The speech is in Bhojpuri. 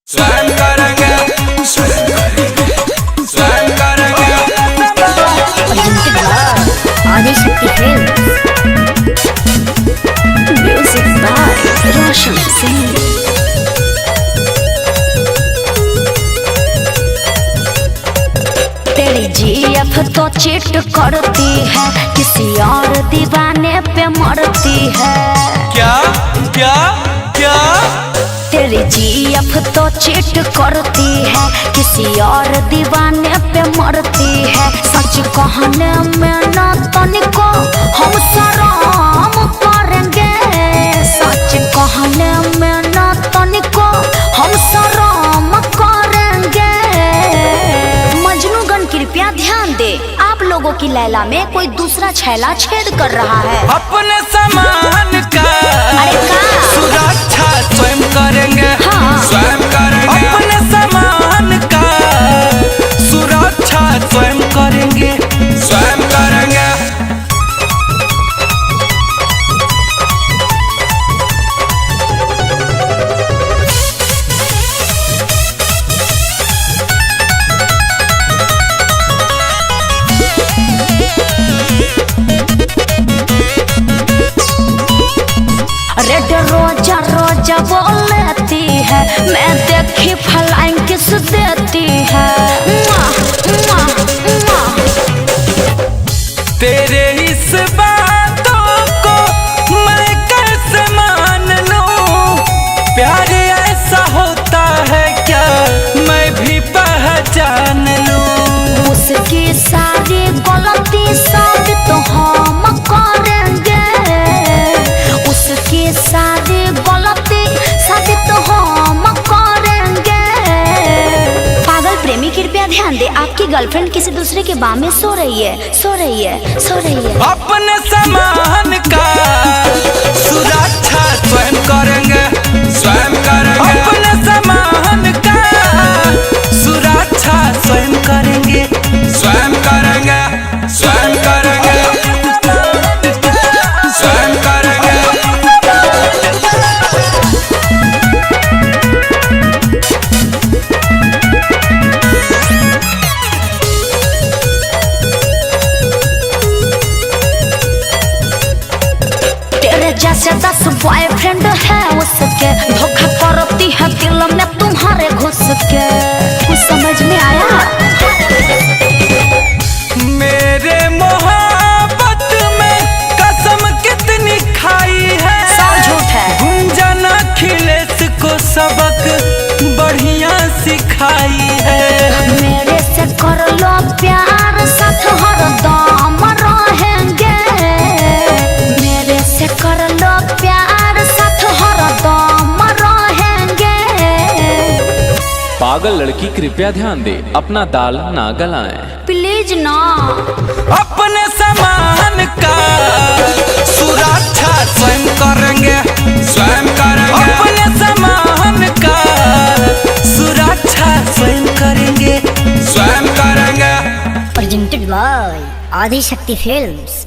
स्वयं करेंगे, स्वयं करेंगे, स्वयं करेंगे। Adishakti films, music by Roshan Singh. तेरी जीएफ तो चीट करती है, किसी और दीवाने पे मरती है। क्या क्या क्या? तेरी जीएफ तो चीट करती है, किसी और दीवाने पे मरती है। सच कहने में न तनिको हम शर्म करेंगे, सच कहने में न तनिको हम शर्म करेंगे। मजनूगण कृपया ध्यान दे, आप लोगों की लैला में कोई दूसरा छैला छेद कर रहा है। अपने सामान का सुरक्षा स्वयं करेंगे, हाँ। स्वयं करेंगे। अपने सामान का सुरक्षा स्वयं करेंगे, स्वयं करेंगे। रेड रोजा रोजा बोलती है, मैं देखी फ्लाइंग किस देती है। मुआ, मुआ, मुआ। तेरे इस बातों को मैं कैसे मान लूं? प्यार ऐसा होता है क्या मैं भी पहचान लूं? उसकी सारी गलती साबित तो हम करेंगे, उसकी सारी गलती साबित तो हम करेंगे। पागल प्रेमी कृपया ध्यान दे, आपकी गर्लफ्रेंड किसी दूसरे के बाह में सो रही है, सो रही है, सो रही है। अपने सामान का सुरक्षा स्वयं करेंगे, स्वयं करेंगे। अपने सामान का सुरक्षा स्वयं करेंगे, स्वयं करेंगे, स्वयं करेंगे, स्वयं करेंगे। तेरे जैसे 10 बॉयफ्रेंड है उसके, धोखा करती है दिल में तुम्हारे घुस के। कुछ समझ में आया? मेरे मोहब्बत में कसम कितनी खाई है, सब झूठ है। गुंजन अखिलेश को सबक बढ़िया सिखाई है। मेरे से कर लो प्यार, साथ हरदम रहेंगे। मेरे से कर लो प्यार, साथ हरदम रहेंगे। पागल लड़की कृपया ध्यान दे, अपना दाल ना गलाएं। प्लीज ना। अपने सामान का सुरक्षा स्वयं करेंगे, स्वयं करेंगे। अपने सामान का सुरक्षा स्वयं करेंगे, स्वयं करेंगे। Presented by Adishakti films.